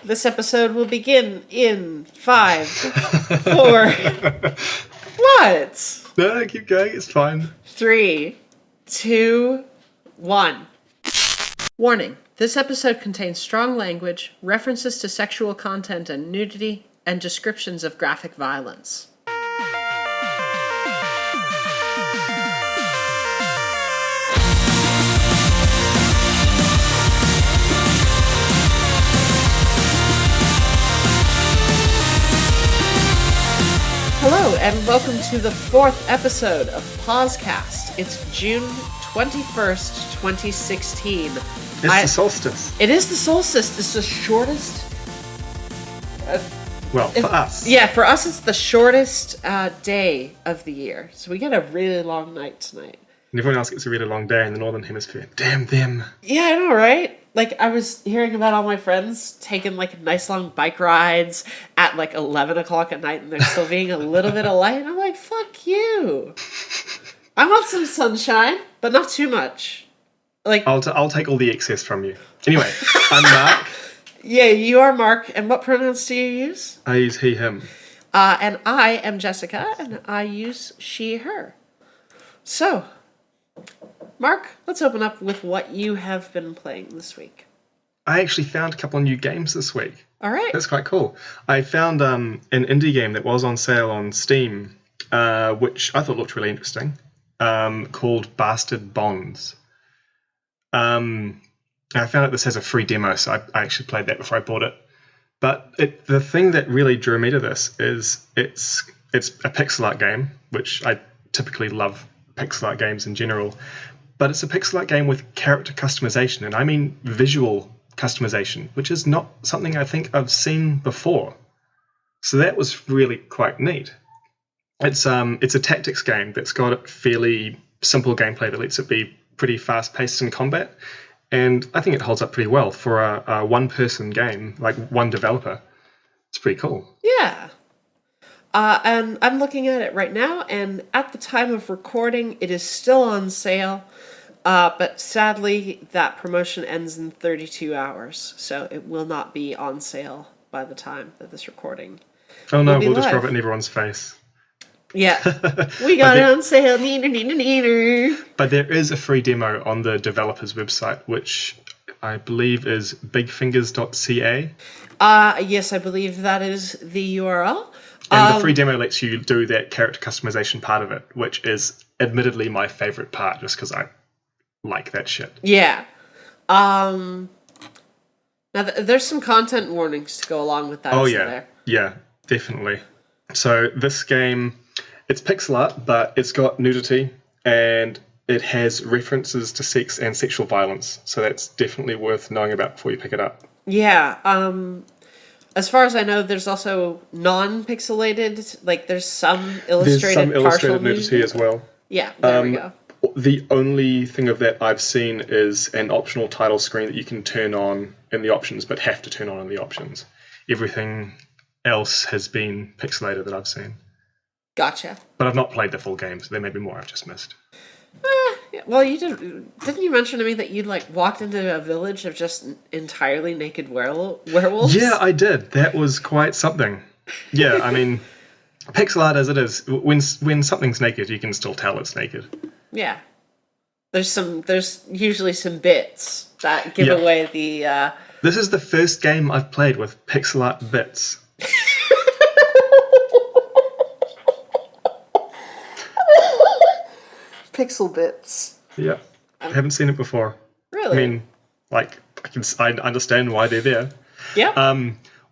This episode will begin in 5, 4. What? No, keep going. It's fine. 3, 2, 1. Warning. This episode contains strong language, references to sexual content and nudity, and descriptions of graphic violence. Hello, and welcome to the 4th episode of PauseCast. It's June 21st, 2016. It's the solstice. It is the solstice. It's the shortest... for us. Yeah, for us it's the shortest day of the year. So we get a really long night tonight. And everyone else gets a really long day in the Northern Hemisphere. Damn them. Yeah, I know, right? Like, I was hearing about all my friends taking, like, nice long bike rides at, like, 11 o'clock at night, and there still being a little bit of light, and I'm like, fuck you. I want some sunshine, but not too much. Like, I'll take all the excess from you. Anyway, I'm Mark. Yeah, you are Mark, and what pronouns do you use? I use he, him. And I am Jessica, and I use she, her. So... Mark, let's open up with what you have been playing this week. I actually found a couple of new games this week. All right. That's quite cool. I found an indie game that was on sale on Steam, which I thought looked really interesting, called Bastard Bonds. I found out this has a free demo, so I actually played that before I bought it. But the thing that really drew me to this is it's a pixel art game, which I typically love pixel art games in general. But it's a pixel art game with character customization, and I mean visual customization, which is not something I think I've seen before. So that was really quite neat. It's a tactics game that's got a fairly simple gameplay that lets it be pretty fast-paced in combat, and I think it holds up pretty well for a one-person game, like one developer. It's pretty cool. Yeah. And I'm looking at it right now, and at the time of recording, it is still on sale. But sadly, that promotion ends in 32 hours, so it will not be on sale by the time that this recording. Oh no, we'll just rub it in everyone's face. Yeah, we got it on sale. Neener. But there is a free demo on the developer's website, which I believe is bigfingers.ca. Yes, I believe that is the URL. And the free demo lets you do that character customization part of it, which is admittedly my favorite part, just because I like that shit. Yeah. Now, there's some content warnings to go along with that. Oh, yeah. Yeah, definitely. So this game, it's pixel art, but it's got nudity, and it has references to sex and sexual violence. So that's definitely worth knowing about before you pick it up. Yeah. As far as I know, there's also non-pixelated, like there's some illustrated nudity as well. Yeah, there we go. The only thing of that I've seen is an optional title screen that you can turn on in the options, but have to turn on in the options. Everything else has been pixelated that I've seen. Gotcha. But I've not played the full game, so there may be more I've just missed. Well, didn't you mention to me that you'd like walked into a village of just entirely naked werewolves? Yeah, I did. That was quite something. Yeah, I mean, pixel art as it is, when something's naked, you can still tell it's naked. Yeah. There's usually some bits that give away the... This is the first game I've played with pixel art bits. Pixel bits. Yeah. I haven't seen it before. Really? I mean, like, I understand why they're there. Yeah.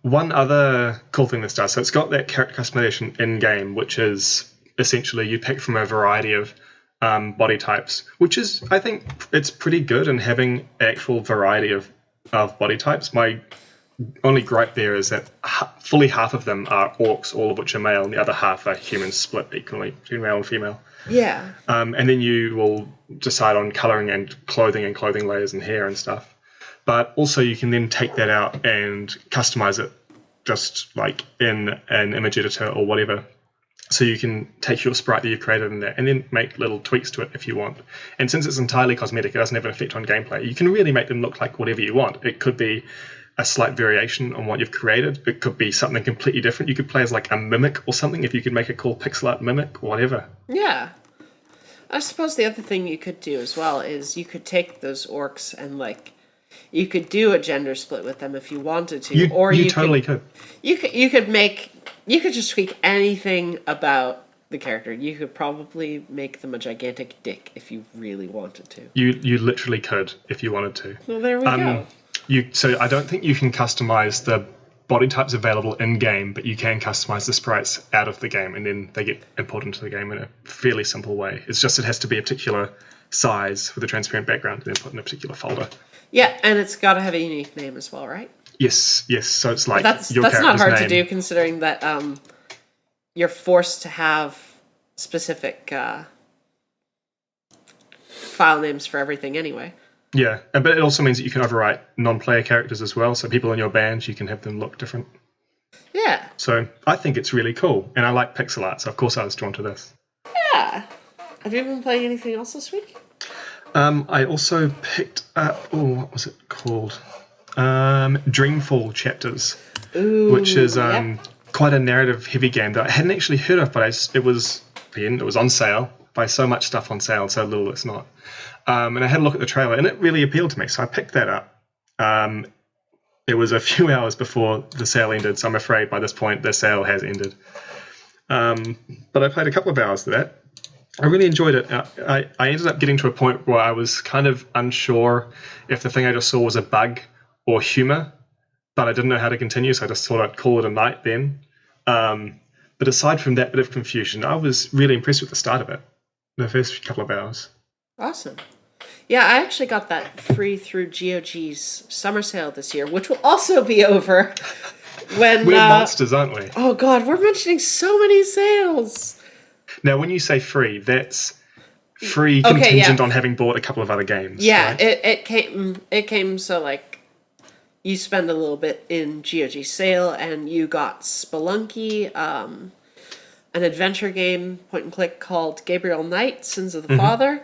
One other cool thing this does, so it's got that character customization in-game, which is essentially you pick from a variety of body types, which is, I think, it's pretty good in having actual variety of body types. My only gripe there is that fully half of them are orcs, all of which are male, and the other half are humans split equally between male and female. Yeah. And then you will decide on colouring and clothing layers and hair and stuff. But also you can then take that out and customize it just like in an image editor or whatever. So you can take your sprite that you've created in there and then make little tweaks to it if you want. And since it's entirely cosmetic, it doesn't have an effect on gameplay. You can really make them look like whatever you want. It could be a slight variation on what you've created. It could be something completely different. You could play as like a mimic or something if you could make a cool pixel art mimic or whatever. Yeah. I suppose the other thing you could do as well is you could take those orcs and like you could do a gender split with them if you wanted to, You totally could. You could just tweak anything about the character. You could probably make them a gigantic dick if you really wanted to. You literally could if you wanted to. Well, there we go. So I don't think you can customize the body types available in game, but you can customize the sprites out of the game, and then they get imported into the game in a fairly simple way. It's just it has to be a particular size with a transparent background, and then put in a particular folder. Yeah, and it's got to have a unique name as well, right? Yes. So it's like that's not hard to do, considering that you're forced to have specific file names for everything anyway. Yeah, but it also means that you can overwrite non-player characters as well. So people in your band, you can have them look different. Yeah. So I think it's really cool, and I like pixel art, so of course I was drawn to this. Yeah. Have you been playing anything else this week? I also picked up, what was it called? Dreamfall Chapters, which is quite a narrative-heavy game that I hadn't actually heard of, but it was on sale. Buy so much stuff on sale, so little it's not. And I had a look at the trailer, and it really appealed to me, so I picked that up. It was a few hours before the sale ended, so I'm afraid by this point the sale has ended. But I played a couple of hours of that. I really enjoyed it. I ended up getting to a point where I was kind of unsure if the thing I just saw was a bug or humor, but I didn't know how to continue, so I just thought I'd call it a night then. But aside from that bit of confusion, I was really impressed with the start of it, the first couple of hours. Awesome. Yeah, I actually got that free through GOG's summer sale this year, which will also be over when... We're monsters, aren't we? Oh god, we're mentioning so many sales! Now, when you say free, that's free contingent on having bought a couple of other games. Yeah, right? it came so like you spend a little bit in GOG sale and you got Spelunky, an adventure game, point and click called Gabriel Knight, Sins of the Father,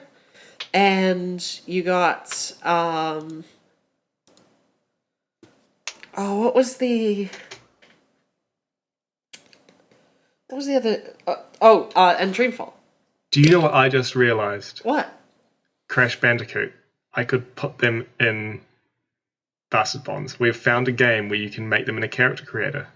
and you got what was the other? And Dreamfall. Do you know what I just realized? What? Crash Bandicoot. I could put them in Bastard Bonds. We've found a game where you can make them in a character creator.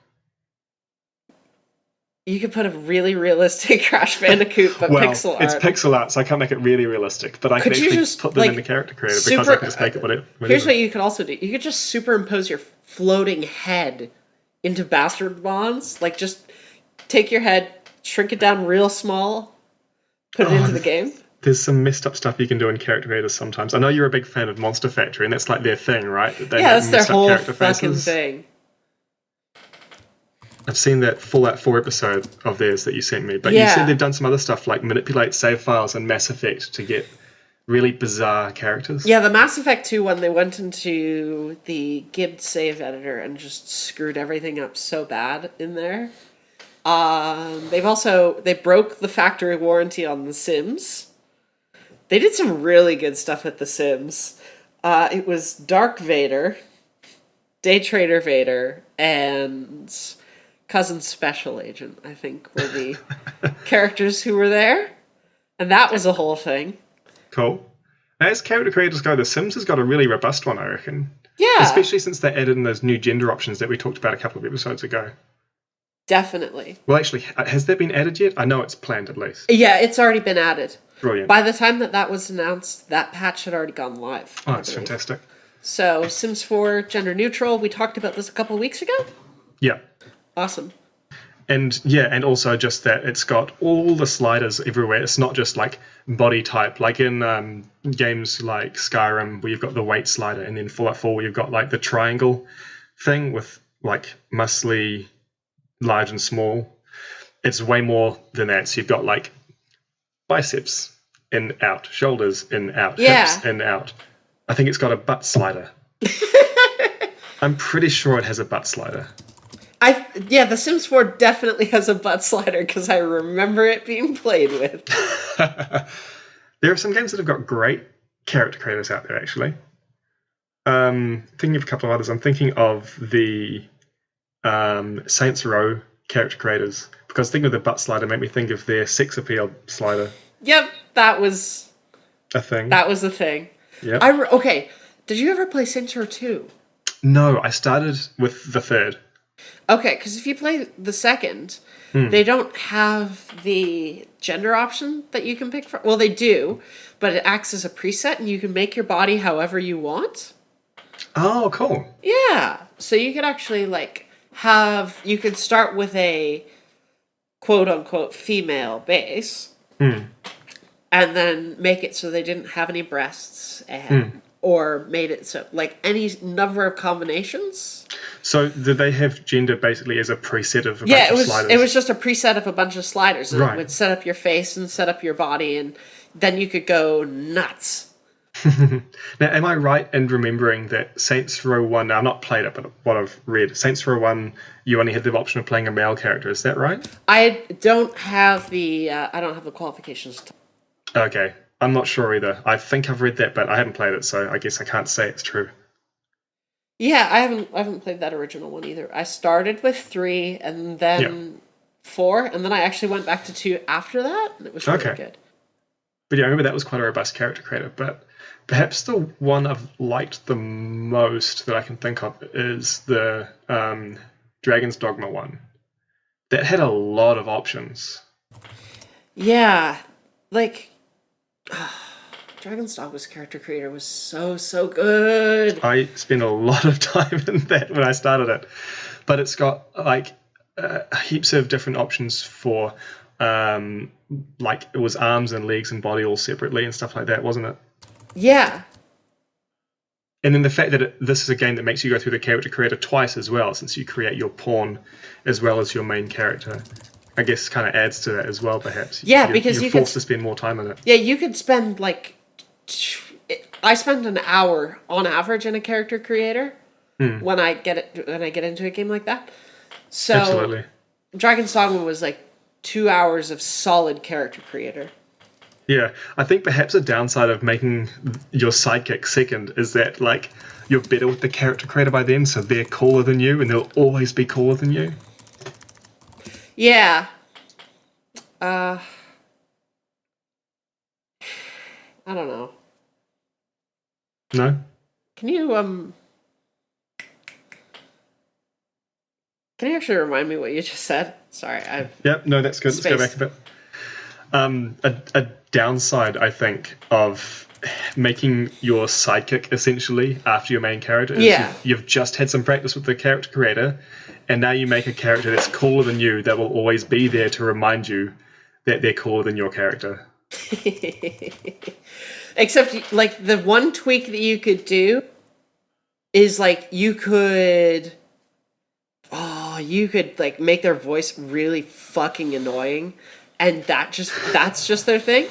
You could put a really realistic Crash Bandicoot, but pixel art. It's pixel art, so I can't make it really realistic. But I could actually just put them in the character creator because I can just make it whatever. Here's what you could also do. You could just superimpose your floating head into Bastard Bonds. Like, just take your head, shrink it down real small, put it into the game. There's some messed up stuff you can do in character creators sometimes. I know you're a big fan of Monster Factory, and that's like their thing, right? That's their whole fucking thing. I've seen that Fallout 4 episode of theirs that you sent me, but you said they've done some other stuff like manipulate save files in Mass Effect to get really bizarre characters. Yeah, the Mass Effect 2 one, they went into the Gibbed save editor and just screwed everything up so bad in there. They broke the factory warranty on The Sims. They did some really good stuff with The Sims. It was Dark Vader, Day Trader Vader, and Cousin Special Agent, I think, were the characters who were there. And that was a whole thing. Cool. As character creators go, The Sims has got a really robust one, I reckon. Yeah. Especially since they added in those new gender options that we talked about a couple of episodes ago. Definitely. Well, actually, has that been added yet? I know it's planned, at least. Yeah, it's already been added. Brilliant. By the time that was announced, that patch had already gone live. Oh, that's fantastic. So, Sims 4, gender neutral. We talked about this a couple of weeks ago? Yeah. Awesome. And also just that it's got all the sliders everywhere. It's not just like body type, like in games like Skyrim, where you've got the weight slider, and then Fallout 4, where you've got like the triangle thing with like muscly, large and small. It's way more than that. So you've got like biceps in, out, shoulders in, out, hips in, out. I think it's got a butt slider. I'm pretty sure it has a butt slider. The Sims 4 definitely has a butt slider because I remember it being played with. There are some games that have got great character creators out there, actually. Thinking of a couple of others. I'm thinking of the Saints Row character creators, because thinking of the butt slider made me think of their sex appeal slider. Yep, that was A thing. the thing. Yep. Okay, did you ever play Saints Row 2? No, I started with the third. Okay, because if you play the second, they don't have the gender option that you can pick from. Well, they do, but it acts as a preset, and you can make your body however you want. Oh, cool. Yeah, so you could actually you could start with a quote unquote female base, and then make it so they didn't have any breasts, and or made it so any number of combinations. So did they have gender basically as a preset of a Yeah, bunch of sliders? it was just a preset of a bunch of sliders, and Right. it would set up your face and set up your body, and then you could go nuts. Now, am I right in remembering that Saints Row 1, now I've not played it, but what I've read, Saints Row 1, you only had the option of playing a male character, is that right? I don't have the qualifications. Okay, I'm not sure either. I think I've read that, but I haven't played it, so I guess I can't say it's true. Yeah, I haven't played that original one either. I started with 3 and then 4, and then I actually went back to 2 after that, and it was really good. But yeah, I remember that was quite a robust character creator, but perhaps the one I've liked the most that I can think of is the Dragon's Dogma one. That had a lot of options. Yeah, Dragon's Dogma's character creator was so good. I spent a lot of time in that when I started it, but it's got heaps of different options for it was arms and legs and body all separately and stuff like that, wasn't it? Yeah. And then the fact that this is a game that makes you go through the character creator twice as well, since you create your pawn as well as your main character, I guess kind of adds to that as well, perhaps. Yeah, because you're forced to spend more time on it. Yeah, you could spend I spend an hour on average in a character creator when I get into a game like that. So Absolutely. Dragon's Dogma was 2 hours of solid character creator. Yeah, I think perhaps a downside of making your sidekick second is that you're better with the character creator by then, so they're cooler than you, and they'll always be cooler than you. Yeah. I don't know. No? Can you actually remind me what you just said? Sorry, Yep, no, that's good. Space. Let's go back a bit. A downside, I think, of making your sidekick essentially after your main character is you've just had some practice with the character creator, and now you make a character that's cooler than you that will always be there to remind you that they're cooler than your character. Except the one tweak that you could do is you could make their voice really fucking annoying, and that's just their thing.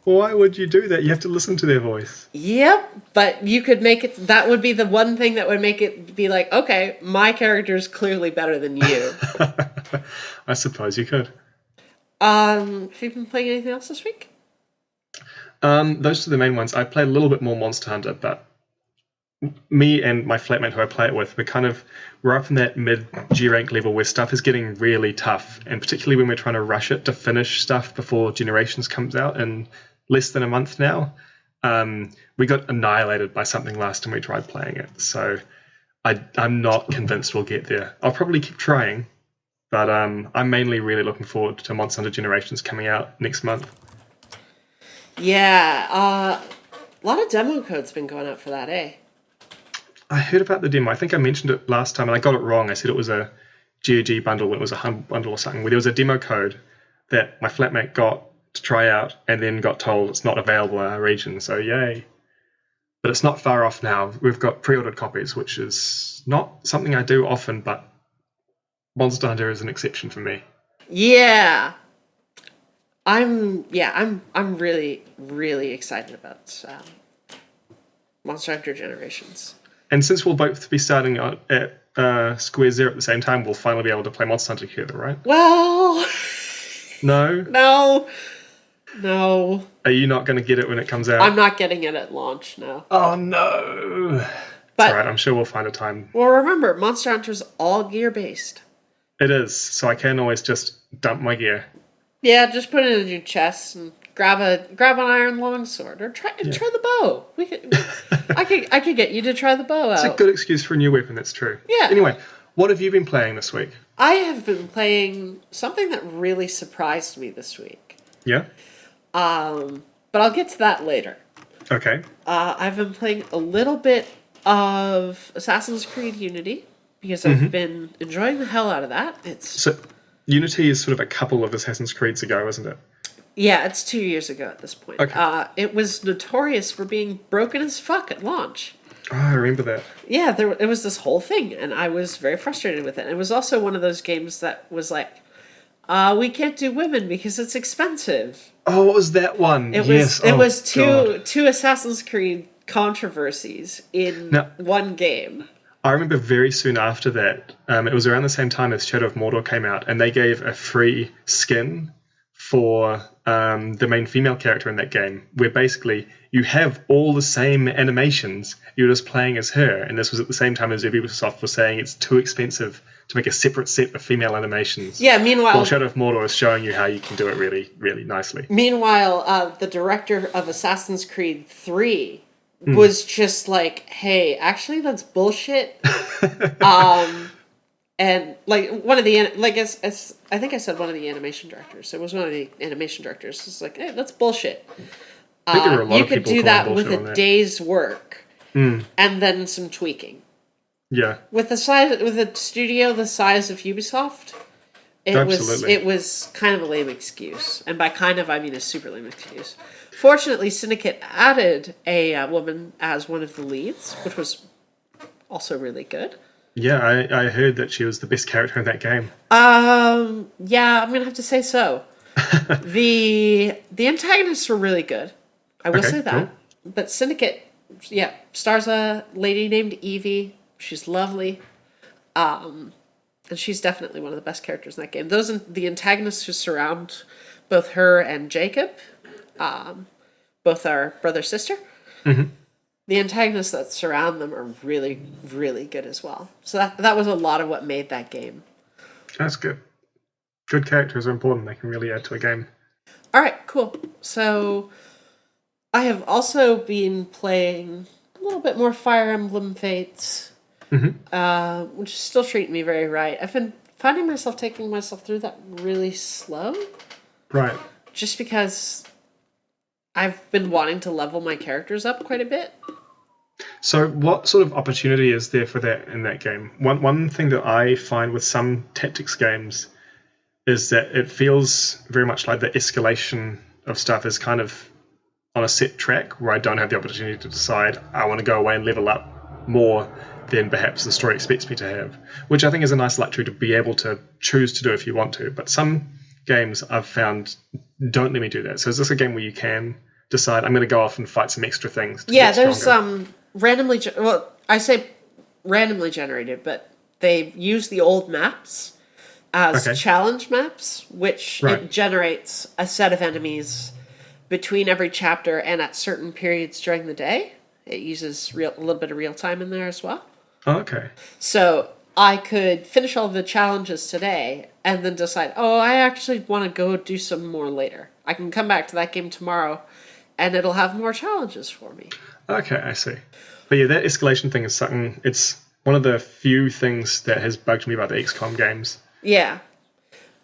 Why would you do that? You have to listen to their voice. Yep, but you could make it. That would be the one thing that would make it be okay, my character's clearly better than you. I suppose you could. Have you been playing anything else this week? Those are the main ones. I played a little bit more Monster Hunter, but me and my flatmate who I play it with, we're up in that mid G rank level where stuff is getting really tough, and particularly when we're trying to rush it to finish stuff before Generations comes out in less than a month now. We got annihilated by something last time we tried playing it, so I'm not convinced we'll get there. I'll probably keep trying, but I'm mainly really looking forward to Monster Hunter Generations coming out next month. Yeah, a lot of demo code's been going out for that, eh? I heard about the demo. I think I mentioned it last time, and I got it wrong. I said it was a GOG bundle when it was a Humble bundle or something, where there was a demo code that my flatmate got to try out and then got told it's not available in our region, so yay. But it's not far off now. We've got pre-ordered copies, which is not something I do often, but Monster Hunter is an exception for me. Yeah. I'm really, really excited about Monster Hunter Generations. And since we'll both be starting at Square Zero at the same time, we'll finally be able to play Monster Hunter together, right? Well... No? No. No, Are you not going to get it when it comes I'm out? not getting it at launch, no. Oh no! It's alright, But, I'm sure we'll find a time. well, remember, Monster Hunter's all gear-based. It is, so I can always just dump my gear. Yeah, just put it in your chest and grab an iron longsword or Yeah. try the bow. I could get you to try the bow It's a out. good excuse for a new weapon, that's true. Yeah. Anyway, what have you been playing this week? I have been playing something that really surprised me this week. Yeah? But I'll get to that later. Okay. I've been playing a little bit of Assassin's Creed Unity because I've been enjoying the hell out of that. So, Unity is sort of a couple of Assassin's Creeds ago, isn't it? Yeah, it's 2 years ago at this point. Okay. It was notorious for being broken as fuck at launch. Oh, I remember that. Yeah, it was this whole thing, and I was very frustrated with it. It was also one of those games that was like, we can't do women because it's expensive. Oh, what was that one? It yes. was God. two Assassin's Creed controversies in Now, one game. I remember very soon after that, it was around the same time as Shadow of Mordor came out, and they gave a free skin for the main female character in that game, where basically you have all the same animations, you're just playing as her. And this was at the same time as Ubisoft was saying it's too expensive to make a separate set of female animations. Yeah, meanwhile... Well, Shadow of Mordor is showing you how you can do it really, really nicely. Meanwhile, the director of Assassin's Creed 3 was just like, hey, actually that's bullshit. And like one of the like as I think I said one of the animation directors. It was one of the animation directors. It's like, hey, that's bullshit. I think there were a lot You of could people do calling that with bullshit on a that. day's work and then some tweaking. Yeah. With a studio the size of Ubisoft, Absolutely. it was kind of a lame excuse. And by kind of I mean a super lame excuse. Fortunately, Syndicate added a woman as one of the leads, which was also really good. Yeah, I heard that she was the best character in that game. Yeah, I'm gonna have to say so. The antagonists were really good. I will Okay, say that. cool. But Syndicate, yeah, stars a lady named Evie. She's lovely. And she's definitely one of the best characters in that game. The antagonists who surround both her and Jacob, both are brother sister. The antagonists that surround them are really, really good as well. So that was a lot of what made that game. That's good. Good characters are important. They can really add to a game. All right, cool. So I have also been playing a little bit more Fire Emblem Fates, which is still treating me very right. I've been finding myself taking myself through that really slow, Right. just because I've been wanting to level my characters up quite a bit. So, what sort of opportunity is there for that in that game? One thing that I find with some tactics games is that it feels very much like the escalation of stuff is kind of on a set track where I don't have the opportunity to decide I want to go away and level up more than perhaps the story expects me to have, which I think is a nice luxury to be able to choose to do if you want to. But some games I've found don't let me do that. So is this a game where you can decide I'm going to go off and fight some extra things to get There's stronger? I say randomly generated, but they use the old maps as Okay. challenge maps, which Right. it generates a set of enemies between every chapter and at certain periods during the day. It uses a little bit of real time in there as well. Oh, okay. So I could finish all the challenges today and then decide, oh, I actually want to go do some more later. I can come back to that game tomorrow and it'll have more challenges for me. Okay, I see. But yeah, that escalation thing is something, it's one of the few things that has bugged me about the XCOM games. Yeah.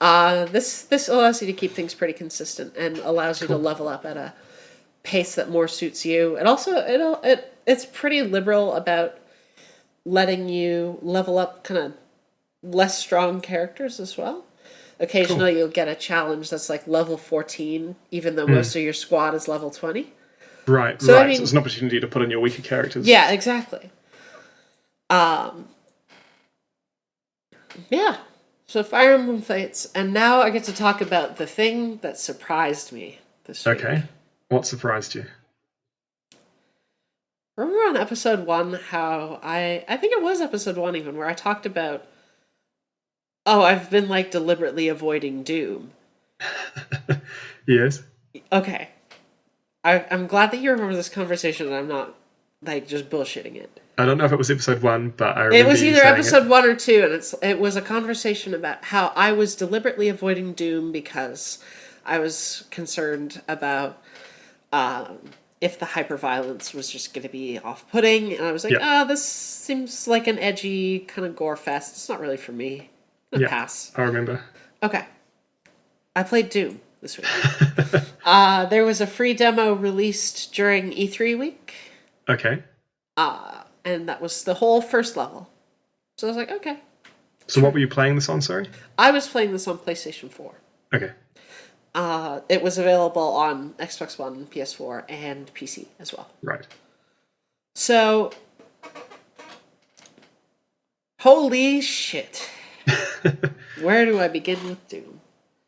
This allows you to keep things pretty consistent and allows you to level up at a pace that more suits you. And also it's pretty liberal about letting you level up kind of less strong characters as well. Occasionally you'll get a challenge that's like level 14, even though most of your squad is level 20. Right, So, right. I mean- So it's an opportunity to put in your weaker characters. Yeah, exactly. Yeah. So Fire Emblem Fates, and now I get to talk about the thing that surprised me this week. Okay. What surprised you? Remember on episode 1 how I think it was episode 1 even, where I talked about, I've been like deliberately avoiding Doom. Yes. Okay. I'm glad that you remember this conversation and I'm not, like, just bullshitting it. I don't know if it was episode 1, but I It remember was you either saying episode 1 or 2, and it was a conversation about how I was deliberately avoiding Doom because I was concerned about um, if the hyperviolence was just going to be off-putting, and I was like, Yeah, this seems like an edgy kind of gore fest. It's not really for me. I'm gonna yeah, pass. I remember. Okay, I played Doom this week. There was a free demo released during E3 week, Okay. and that was the whole first level. So I was like, okay. So what were you playing this on, sorry? I was playing this on PlayStation 4. Okay. It was available on Xbox One, PS4, and PC as well. Right. So, holy shit. Where do I begin with Doom?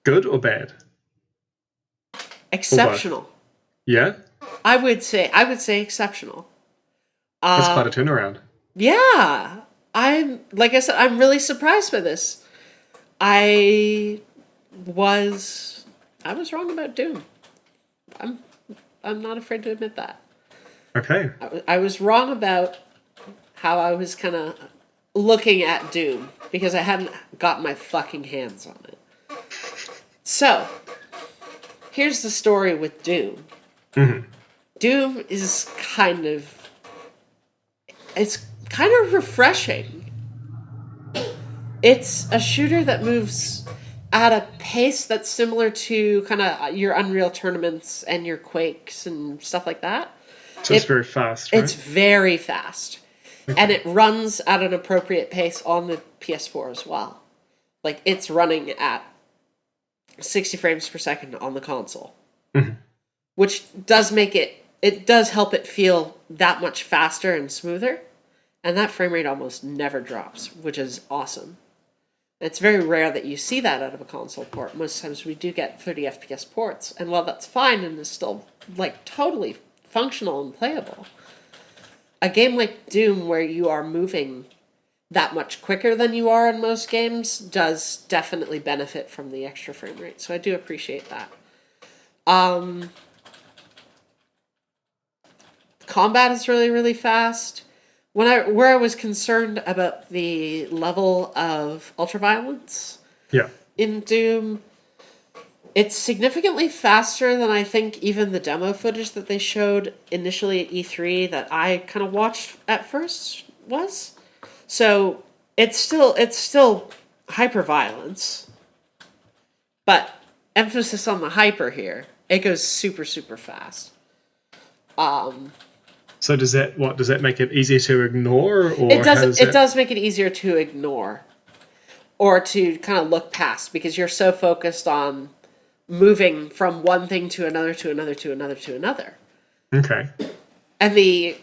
Good or bad? Exceptional. Yeah? I would say exceptional. That's quite a turnaround. Yeah. Like I said, I'm really surprised by this. I was wrong about Doom. I'm not afraid to admit that. Okay. I was wrong about how I was kind of looking at Doom because I hadn't got my fucking hands on it. So, here's the story with Doom. Mm-hmm. Doom is it's kind of refreshing. It's a shooter that moves at a pace that's similar to kind of your Unreal Tournaments and your Quakes and stuff like that. So it's very fast, right? It's very fast. Okay. And it runs at an appropriate pace on the PS4 as well. Like, it's running at 60 frames per second on the console. Mm-hmm. Which does make it does help it feel that much faster and smoother. And that frame rate almost never drops, which is awesome. It's very rare that you see that out of a console port. Most times we do get 30 FPS ports. And while that's fine and is still, like, totally functional and playable, a game like Doom, where you are moving that much quicker than you are in most games, does definitely benefit from the extra frame rate. So I do appreciate that. Combat is really, really fast. Where I was concerned about the level of ultraviolence Yeah. in Doom, it's significantly faster than I think even the demo footage that they showed initially at E3 that I kind of watched at first was. So it's still hyper-violence, but emphasis on the hyper here. It goes super, super fast. So does that make it easier to ignore, or It does make it easier to ignore or to kind of look past because you're so focused on moving from one thing to another to another to another to another. Okay. And the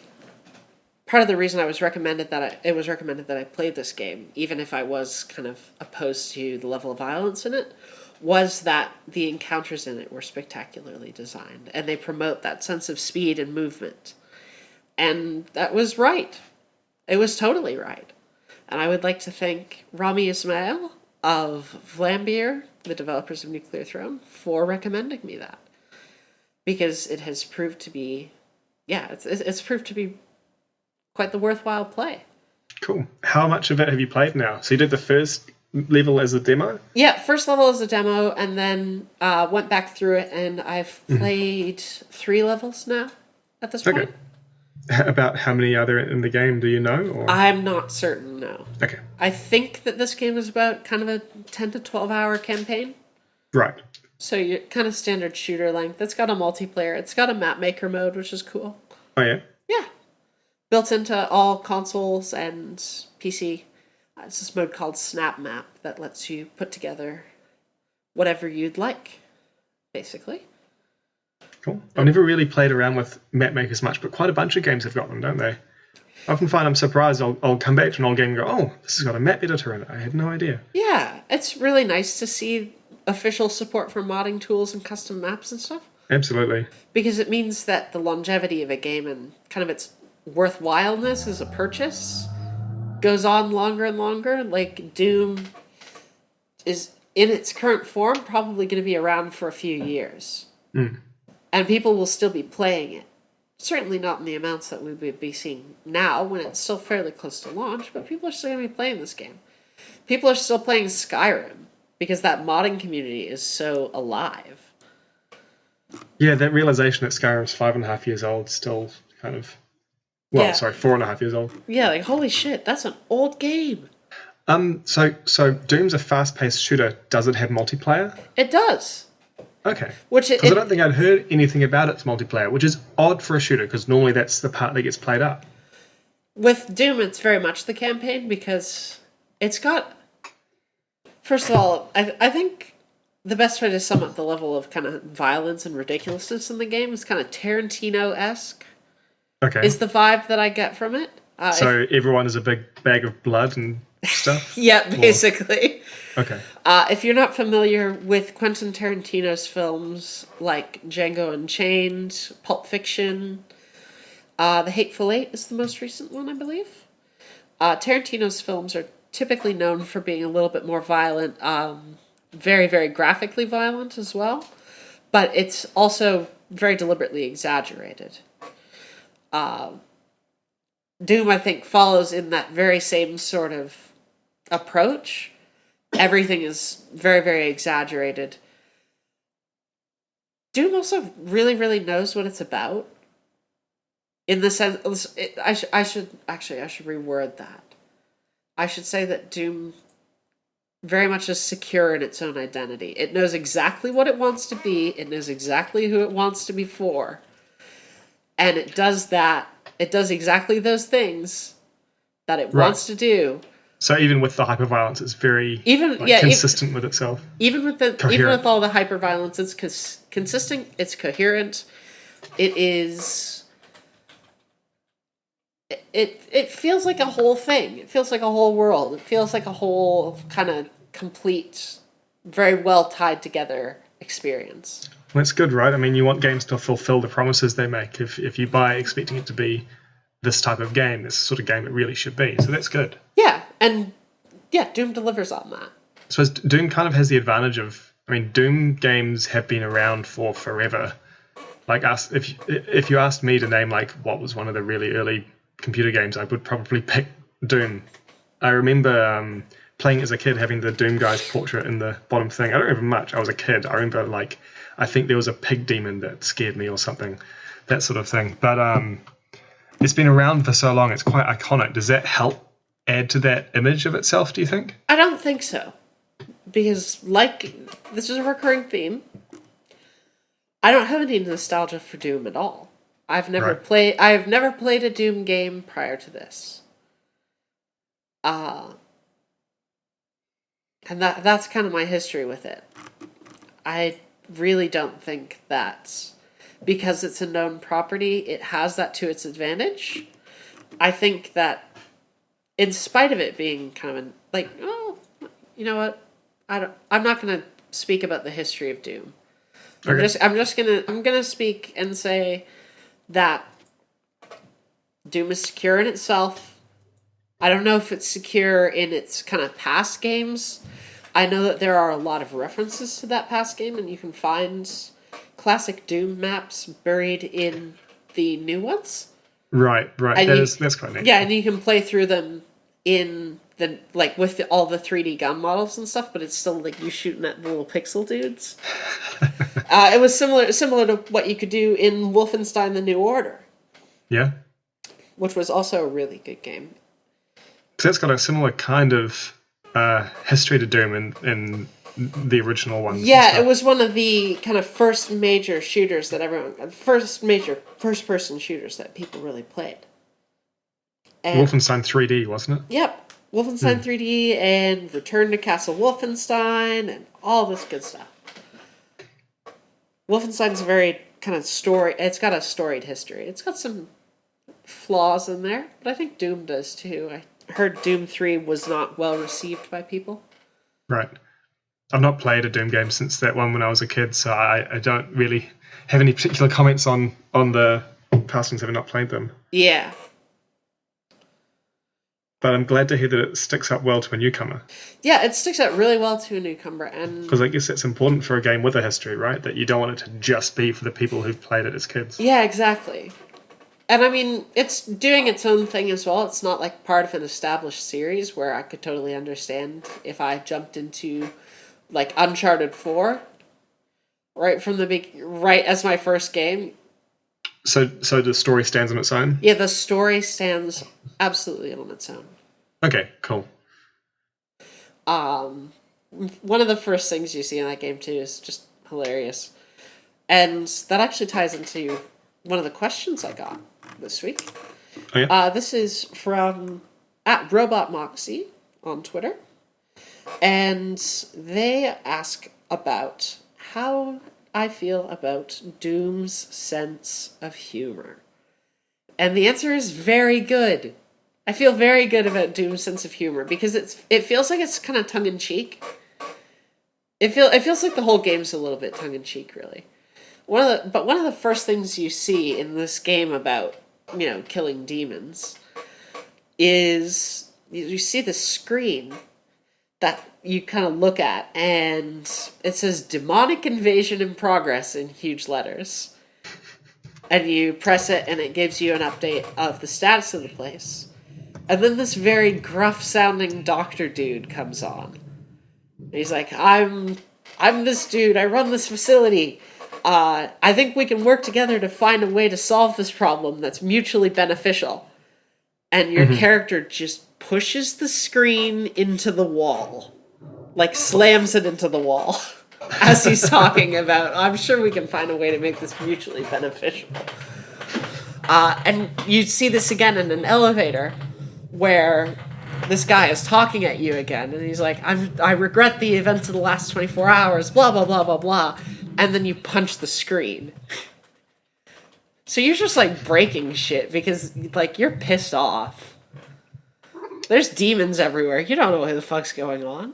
part of the reason it was recommended that I played this game, even if I was kind of opposed to the level of violence in it, was that the encounters in it were spectacularly designed and they promote that sense of speed and movement. And that was right. It was totally right. And I would like to thank Rami Ismail of Vlambeer, the developers of Nuclear Throne, for recommending me that. Because it has proved to be, it's proved to be quite the worthwhile play. Cool. How much of it have you played now? So you did the first level as a demo? Yeah, first level as a demo, and then went back through it, and I've played 3 levels now at this point. Okay. About how many are there in the game, do you know? Or? I'm not certain, no. Okay. I think that this game is about kind of a 10 to 12 hour campaign. Right. So you're kind of standard shooter length. It's got a multiplayer. It's got a map maker mode, which is cool. Oh, yeah? Yeah. Built into all consoles and PC. It's this mode called Snap Map that lets you put together whatever you'd like, basically. Cool. I've never really played around with map makers much, but quite a bunch of games have got them, don't they? I often find I'm surprised. I'll come back to an old game and go, oh, this has got a map editor in it. I had no idea. Yeah, it's really nice to see official support for modding tools and custom maps and stuff. Absolutely. Because it means that the longevity of a game and kind of its worthwhileness as a purchase goes on longer and longer. Like, Doom is, in its current form, probably going to be around for a few years. And people will still be playing it. Certainly not in the amounts that we would be seeing now when it's still fairly close to launch, but people are still going to be playing this game. People are still playing Skyrim because that modding community is so alive. Yeah, that realization that Skyrim's 5.5 years old still kind of... Well, sorry, 4.5 years old. Yeah, like, holy shit, that's an old game. So Doom's a fast-paced shooter. Does it have multiplayer? It does. Okay. Because I don't think I'd heard anything about its multiplayer, which is odd for a shooter, because normally that's the part that gets played up. With Doom, it's very much the campaign, because it's got... First of all, I think the best way to sum up the level of kind of violence and ridiculousness in the game is kind of Tarantino-esque. Okay. Is the vibe that I get from it. So everyone is a big bag of blood and stuff? Yeah, basically. Okay. If you're not familiar with Quentin Tarantino's films like Django Unchained, Pulp Fiction, The Hateful Eight is the most recent one, I believe. Tarantino's films are typically known for being a little bit more violent, very, very graphically violent as well. But it's also very deliberately exaggerated. Doom, I think, follows in that very same sort of approach. Everything is very, very exaggerated. Doom also really, really knows what it's about. In the sense, I should reword that. I should say that Doom very much is secure in its own identity. It knows exactly what it wants to be. It knows exactly who it wants to be for. And it does that. It does exactly those things that it wants to do. So even with the hyperviolence, it's very consistent with itself. Even with all the hyperviolence, it's consistent. It's coherent. It is. It feels like a whole thing. It feels like a whole world. It feels like a whole kind of complete, very well tied together experience. Well, that's good, right? I mean, you want games to fulfill the promises they make. If you buy expecting it to be this type of game, this sort of game it really should be. So that's good. Yeah, and Doom delivers on that. So Doom kind of has the advantage of, I mean, Doom games have been around for forever. Like if you asked me to name like what was one of the really early computer games, I would probably pick Doom. I remember playing as a kid, having the Doom guy's portrait in the bottom thing. I don't remember much. I was a kid. I remember I think there was a pig demon that scared me or something, that sort of thing. But it's been around for so long, it's quite iconic. Does that help add to that image of itself, do you think? I don't think so. Because, this is a recurring theme. I don't have any nostalgia for Doom at all. I've never played a Doom game prior to this. And that's kind of my history with it. I really don't think that because it's a known property, it has that to its advantage. I think that in spite of it being kind of you know what? I'm not going to speak about the history of Doom. Okay. I'm gonna speak and say that Doom is secure in itself. I don't know if it's secure in its kind of past games. I know that there are a lot of references to that past game, and you can find classic Doom maps buried in the new ones. Right. That's quite neat. Yeah, and you can play through them in the with all the 3D gun models and stuff, but it's still like you shooting at the little pixel dudes. It was similar to what you could do in Wolfenstein: The New Order. Yeah. Which was also a really good game. Because that's got a similar kind of history to Doom in the original ones. Yeah, it was one of the kind of first major shooters that first person shooters that people really played. And Wolfenstein 3D, wasn't it? Yep. Wolfenstein 3D and Return to Castle Wolfenstein and all this good stuff. Wolfenstein's a very kind of it's got a storied history. It's got some flaws in there, but I think Doom does too. I heard Doom 3 was not well received by people. Right. I've not played a Doom game since that one when I was a kid, so I don't really have any particular comments on the past ones. I've not played them. Yeah. But I'm glad to hear that it sticks up well to a newcomer. Yeah, it sticks out really well to a newcomer, and because I guess it's important for a game with a history, right? That you don't want it to just be for the people who've played it as kids. yeah, exactly. And I mean, it's doing its own thing as well. It's not like part of an established series where I could totally understand if I jumped into like Uncharted 4 right from the right as my first game. So the story stands on its own? Yeah, the story stands absolutely on its own. Okay, cool. One of the first things you see in that game too is just hilarious. And that actually ties into one of the questions I got this week. Oh, yeah? This is from at Robot Moxie on Twitter. And they ask about how I feel about Doom's sense of humor. And the answer is very good. I feel very good about Doom's sense of humor because it feels like it's kind of tongue in cheek. It feels like the whole game's a little bit tongue in cheek, really. One of the first things you see in this game about, killing demons is you see the screen that you kind of look at, and it says demonic invasion in progress in huge letters. And you press it and it gives you an update of the status of the place. And then this very gruff sounding doctor dude comes on. And he's like, I'm this dude, I run this facility. I think we can work together to find a way to solve this problem that's mutually beneficial. And your character just pushes the screen into the wall. Like, slams it into the wall. As he's talking about, I'm sure we can find a way to make this mutually beneficial. And you see this again in an elevator, where this guy is talking at you again, and he's like, I regret the events of the last 24 hours, blah, blah, blah, blah, blah. And then you punch the screen. So you're just, like, breaking shit because, like, you're pissed off. There's demons everywhere. You don't know what the fuck's going on.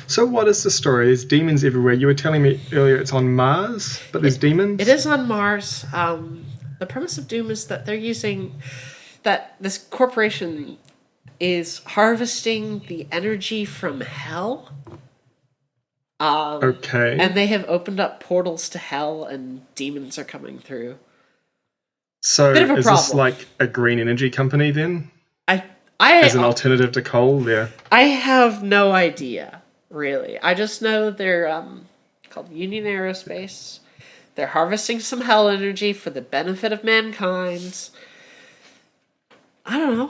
So what is the story? There's demons everywhere. You were telling me earlier it's on Mars, but there's demons? It is on Mars. The premise of Doom is that they're using... that this corporation is harvesting the energy from hell. Okay. And they have opened up portals to hell, and demons are coming through. So Bit of a is problem. this like a green energy company then? I As an alternative to coal there? I have no idea, really. I just know they're called Union Aerospace. They're harvesting some hell energy for the benefit of mankind. I don't know.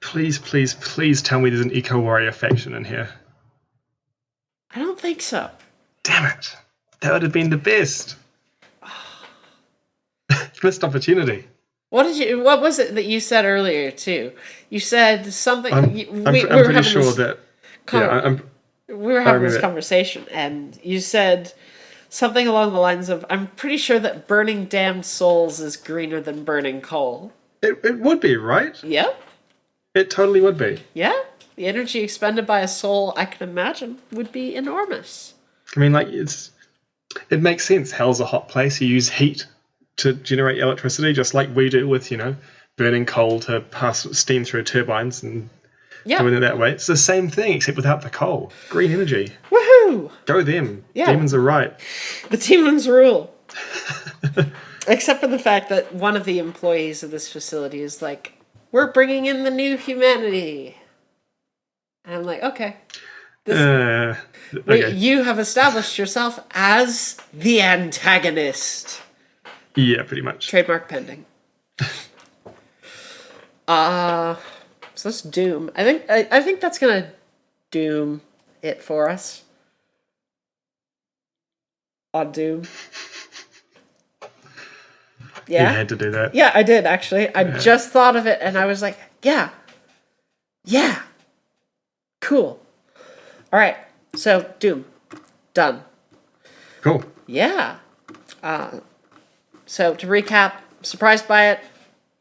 Please, please, please tell me there's an eco-warrior faction in here. I don't think so. Damn it. That would have been the best. Missed opportunity. What was it that you said earlier too? You said something. I'm pretty sure that... We were having this conversation, and you said something along the lines of, I'm pretty sure that burning damned souls is greener than burning coal. It would be, right? Yep. It totally would be. Yeah. The energy expended by a soul, I can imagine, would be enormous. I mean, like, it makes sense. Hell's a hot place. You use heat to generate electricity, just like we do with, burning coal to pass steam through turbines and doing it that way. It's the same thing, except without the coal. Green energy. Woohoo! Go them. Yeah. Demons are right. The demons rule. Except for the fact that one of the employees of this facility is like, we're bringing in the new humanity. And I'm like, okay. Okay. You have established yourself as the antagonist. Yeah, pretty much. Trademark pending. So that's Doom. I think that's gonna Doom it for us. On Doom. Yeah. You had to do that. Yeah, I did actually. I just thought of it and I was like, yeah. Yeah. Cool. Alright. So Doom. Done. Cool. Yeah. So to recap, surprised by it.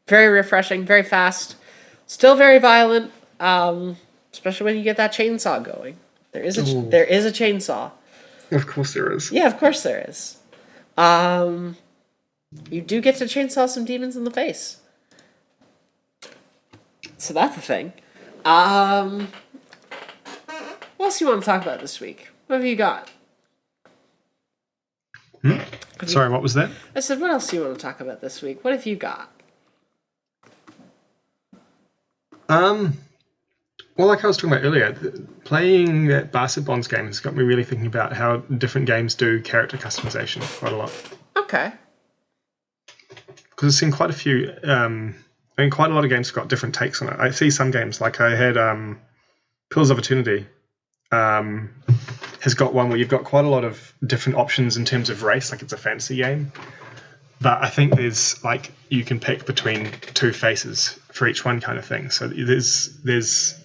Very refreshing, very fast. Still very violent. Especially when you get that chainsaw going. There is a chainsaw. Of course there is. Yeah, of course there is. You do get to chainsaw some demons in the face. So that's the thing. What else do you want to talk about this week? What have you got? Sorry, what was that? I said, what else do you want to talk about this week? What have you got? Well, like I was talking about earlier, playing that Bastard Bonds game has got me really thinking about how different games do character customization quite a lot. Okay. Because I've seen quite a few, quite a lot of games have got different takes on it. I see some games, like I had Pillars of Eternity, has got one where you've got quite a lot of different options in terms of race, like it's a fantasy game. But I think there's, like, you can pick between two faces for each one kind of thing. So there's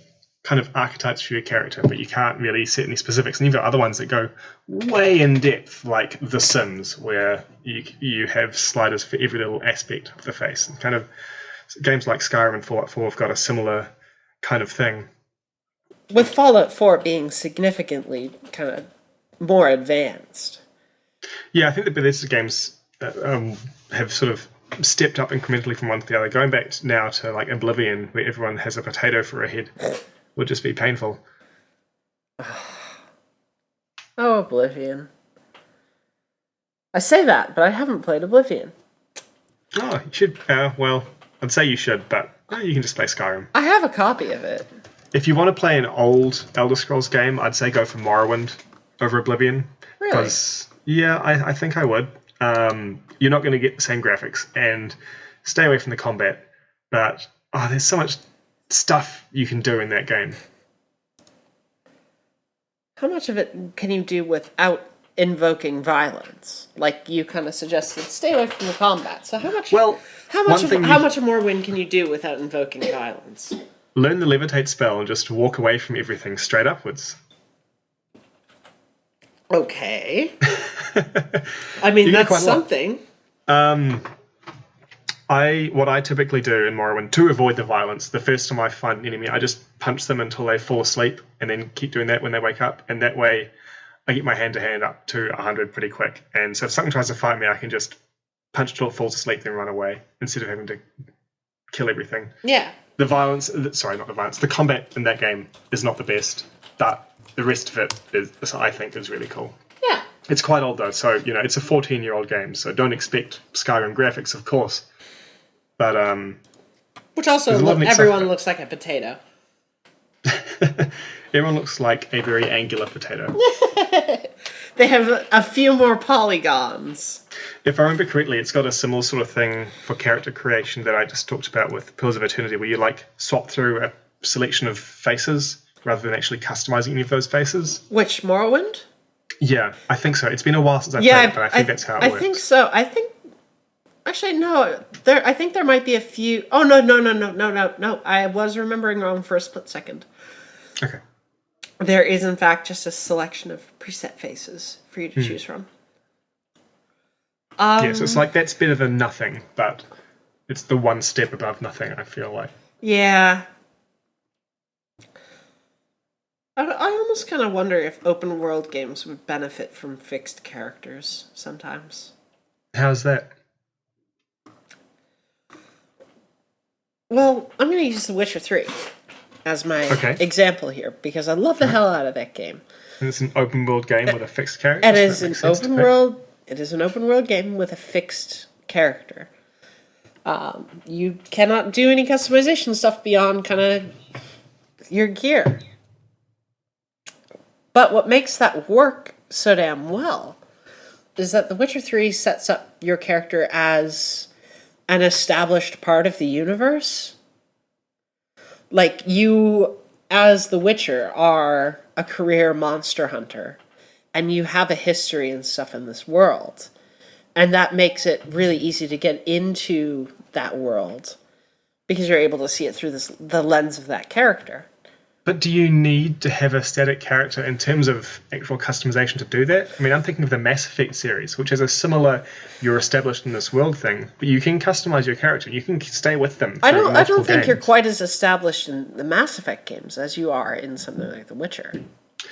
kind of archetypes for your character, but you can't really set any specifics. And you've got other ones that go way in depth, like The Sims, where you have sliders for every little aspect of the face. And kind of games like Skyrim and Fallout 4 have got a similar kind of thing. With Fallout 4 being significantly kind of more advanced. Yeah, I think the Bethesda games have sort of stepped up incrementally from one to the other. Going back now to like Oblivion, where everyone has a potato for a head, would just be painful. Oh, Oblivion. I say that, but I haven't played Oblivion. Oh, you should. Well, I'd say you should, but you can just play Skyrim. I have a copy of it. If you want to play an old Elder Scrolls game, I'd say go for Morrowind over Oblivion. Really? Because, yeah, I think I would. You're not going to get the same graphics, and stay away from the combat. But there's so much stuff you can do in that game. How much of it can you do without invoking violence? Like you kind of suggested, stay away from the combat. So how much? Well, how much of Morrowind can you do without invoking violence? Learn the levitate spell and just walk away from everything straight upwards. Okay. I mean, that's something. What I typically do in Morrowind to avoid the violence, the first time I find an enemy, I just punch them until they fall asleep and then keep doing that when they wake up. And that way I get my hand-to-hand up to 100 pretty quick. And so if something tries to fight me, I can just punch till it falls asleep, then run away instead of having to kill everything. Yeah. The violence, sorry, not the violence, the combat in that game is not the best, but the rest of it is, I think, is really cool. Yeah. It's quite old though, so, it's a 14-year-old game, so don't expect Skyrim graphics, of course. But, which also, everyone looks like a potato. Everyone looks like a very angular potato. They have a few more polygons. If I remember correctly, it's got a similar sort of thing for character creation that I just talked about with Pillars of Eternity, where you swap through a selection of faces rather than actually customizing any of those faces. Which, Morrowind? Yeah, I think so. It's been a while since I've played it, but I think that's how it works. I think so. Actually, no. I think there might be a few. Oh, no. I was remembering wrong for a split second. Okay. There is, in fact, just a selection of preset faces for you to choose from. Yeah, so it's like that's better than nothing, but it's the one step above nothing, I feel like. Yeah. I almost kind of wonder if open world games would benefit from fixed characters sometimes. How's that? Well, I'm going to use The Witcher 3 as my example here, because I love the hell out of that game. And it's an open world game with a fixed character? It is an open world. It is an open world game with a fixed character. You cannot do any customization stuff beyond kind of your gear. But what makes that work so damn well is that The Witcher 3 sets up your character as an established part of the universe. Like, you, as the Witcher, are a career monster hunter, and you have a history and stuff in this world. And that makes it really easy to get into that world, because you're able to see it through the lens of that character. But do you need to have a static character in terms of actual customization to do that? I mean, I'm thinking of the Mass Effect series, which has a similar you're established in this world thing, but you can customize your character. You can stay with them. I don't think you're quite as established in the Mass Effect games as you are in something like The Witcher.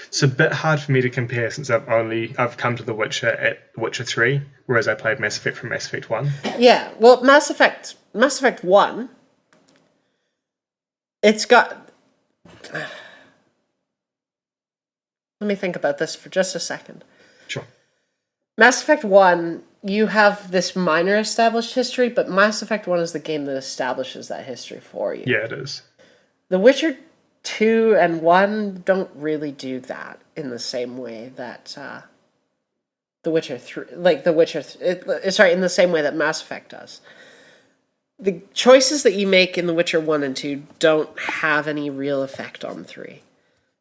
It's a bit hard for me to compare since I've come to The Witcher at The Witcher 3, whereas I played Mass Effect from Mass Effect 1. Yeah, well, Mass Effect 1, it's got Let me think about this for just a second. Sure. Mass Effect 1, you have this minor established history, but Mass Effect 1 is the game that establishes that history for you. Yeah, it is. The Witcher 2 and 1 don't really do that in the same way that The Witcher 3, like The Witcher, in the same way that Mass Effect does. The choices that you make in The Witcher 1 and 2 don't have any real effect on 3.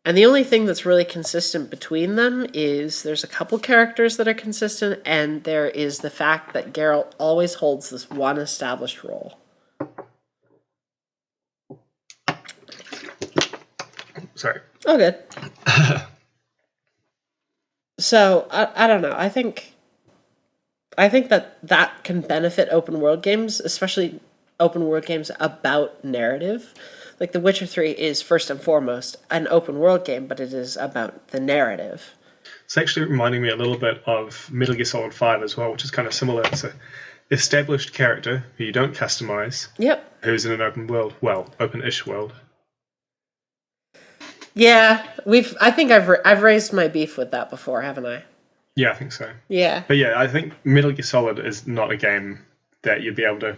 And the only thing that's really consistent between them is there's a couple characters that are consistent, and there is the fact that Geralt always holds this one established role. Sorry. Oh, good. So, I don't know. I think that can benefit open world games, especially open world games about narrative. Like The Witcher 3 is first and foremost an open world game, but it is about the narrative. It's actually reminding me a little bit of Metal Gear Solid 5 as well, which is kind of similar. It's an established character who you don't customize. Yep. Who's in an open world, well, open-ish world. Yeah, I think I've raised my beef with that before, haven't I? Yeah, I think so. Yeah. But yeah, I think Metal Gear Solid is not a game that you'd be able to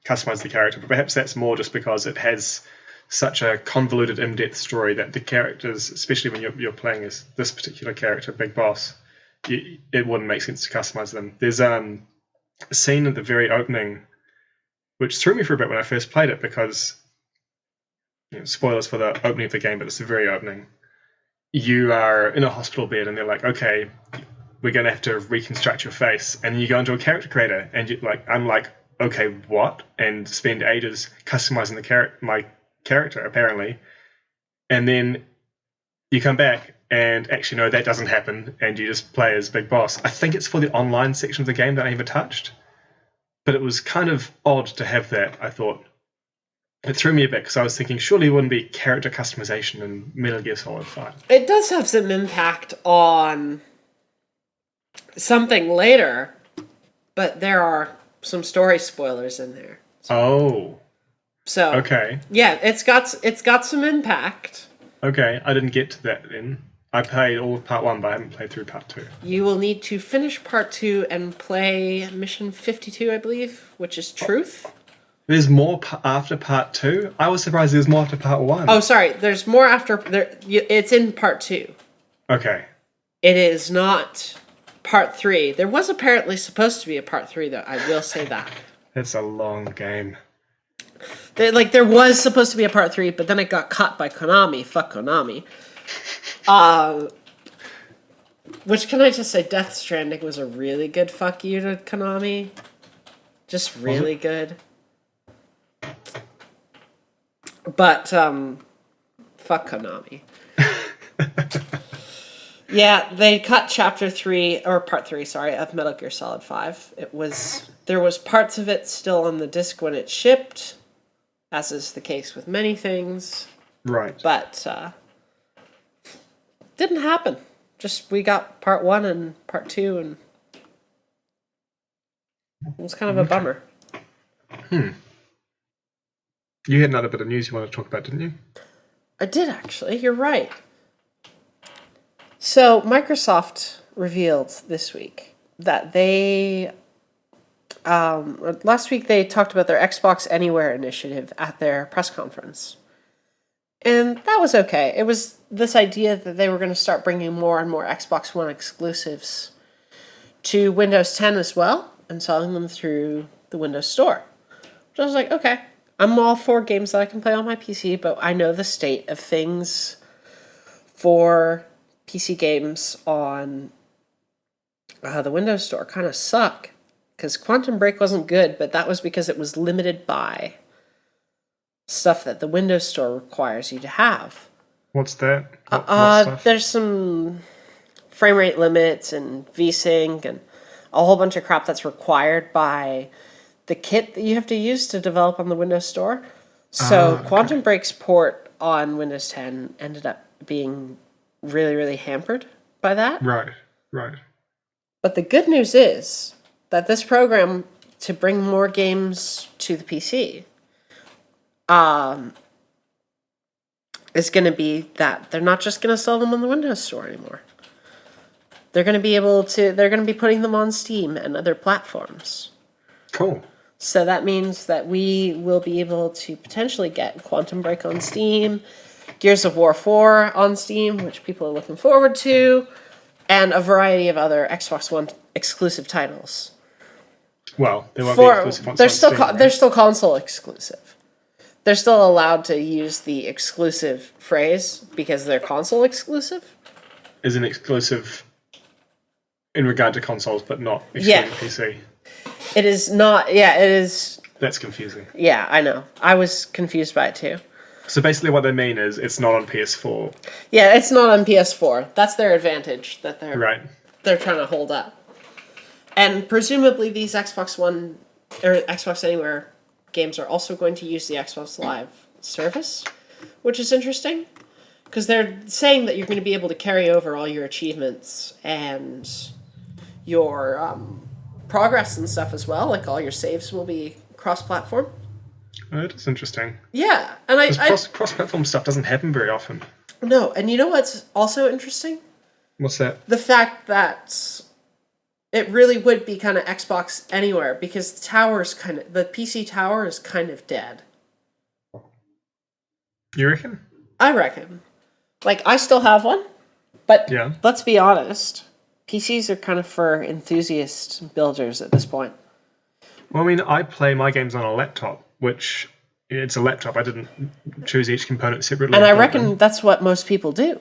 customize the character, but perhaps that's more just because it has such a convoluted, in-depth story that the characters, especially when you're playing as this particular character, Big Boss, it wouldn't make sense to customize them. There's a scene at the very opening which threw me for a bit when I first played it because, spoilers for the opening of the game, but it's the very opening. You are in a hospital bed and they're like, okay, we're going to have to reconstruct your face. And you go into a character creator and I'm like, okay, what? And spend ages customizing my character, apparently. And then you come back and actually, no, that doesn't happen. And you just play as Big Boss. I think it's for the online section of the game that I never touched. But it was kind of odd to have that, I thought. It threw me a bit because I was thinking, surely it wouldn't be character customization in Metal Gear Solid 5. It does have some impact on something later, but there are some story spoilers in there. Oh. So okay. Yeah, it's got some impact. Okay, I didn't get to that then. I played all of part 1, but I haven't played through part 2. You will need to finish part 2 and play mission 52, I believe, which is Truth. There's more after part 2? I was surprised there's more after part 1. Oh, sorry. There's more after... It's in part 2. Okay. It is not part 3. There was apparently supposed to be a part 3, though. I will say that. That's a long game. There was supposed to be a part 3, but then it got cut by Konami. Fuck Konami. Which, can I just say, Death Stranding was a really good fuck you to Konami. Just really good. But, fuck Konami. Yeah, they cut chapter 3, or part 3, sorry, of Metal Gear Solid 5. There was parts of it still on the disc when it shipped, as is the case with many things. Right. But, didn't happen. Just, we got part 1 and part 2, and it was kind of a bummer. You had another bit of news you wanted to talk about, didn't you? I did, actually. You're right. So, Microsoft revealed this week that they... last week they talked about their Xbox Anywhere initiative at their press conference. And that was okay. It was this idea that they were going to start bringing more and more Xbox One exclusives to Windows 10 as well, and selling them through the Windows Store. So I was like, okay, I'm all for games that I can play on my PC, but I know the state of things for PC games on the Windows Store kind of suck. Because Quantum Break wasn't good, but that was because it was limited by stuff that the Windows Store requires you to have. What's that? What stuff? There's some frame rate limits and VSync and a whole bunch of crap that's required by the kit that you have to use to develop on the Windows Store. So okay. Quantum Break's port on Windows 10 ended up being really, really hampered by that. Right. But the good news is that this program to bring more games to the PC is going to be that they're not just going to sell them on the Windows Store anymore. They're going to be putting them on Steam and other platforms. Cool. So that means that we will be able to potentially get Quantum Break on Steam, Gears of War 4 on Steam, which people are looking forward to, and a variety of other Xbox One exclusive titles. Well, they won't be exclusive on Steam, right? They're still console exclusive. They're still allowed to use the exclusive phrase because they're console exclusive. Is an exclusive in regard to consoles, but not excluding PC. It is not. Yeah, it is. That's confusing. Yeah, I know. I was confused by it too. So basically what they mean is it's not on PS4. Yeah, it's not on PS4. That's their advantage that they're trying to hold up. And presumably these Xbox One or Xbox Anywhere games are also going to use the Xbox Live service, which is interesting because they're saying that you're going to be able to carry over all your achievements and your progress and stuff as well. Like all your saves will be cross-platform. That is interesting. Yeah, and cross-platform stuff doesn't happen very often. No, and you know what's also interesting? What's that? The fact that it really would be kind of Xbox Anywhere because the PC tower is kind of dead. You reckon? I reckon. Like, I still have one, but let's be honest. PCs are kind of for enthusiast builders at this point. Well, I mean, I play my games on a laptop, which it's a laptop. I didn't choose each component separately. And I reckon that's what most people do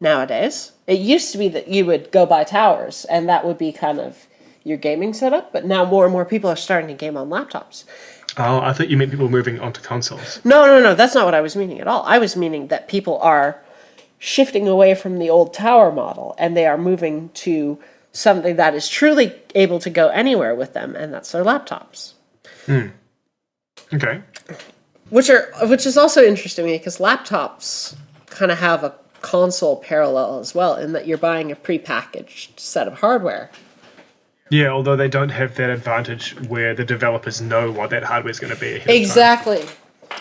nowadays. It used to be that you would go buy towers, and that would be kind of your gaming setup, but now more and more people are starting to game on laptops. Oh, I thought you meant people moving onto consoles. No, that's not what I was meaning at all. I was meaning that people are shifting away from the old tower model, and they are moving to something that is truly able to go anywhere with them, and that's their laptops. Okay. Which is also interesting to me because laptops kind of have a console parallel as well, in that you're buying a prepackaged set of hardware. Yeah, although they don't have that advantage where the developers know what that hardware is going to be. Exactly.